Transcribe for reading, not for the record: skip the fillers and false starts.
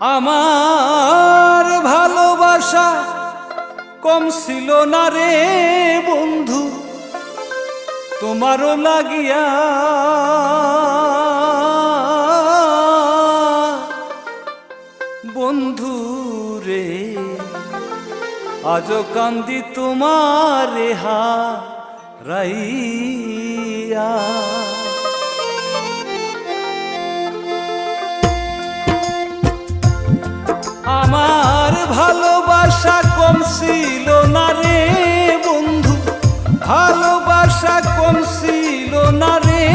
আমার ভালোবাসা কম ছিল না রে বন্ধু, তোমারও লাগিয়া। বন্ধু রে আজও কান্দি তোমারে হারাইয়া। আমার ভালোবাসা কম ছিল না রে বন্ধু, ভালোবাসা কম ছিল না রে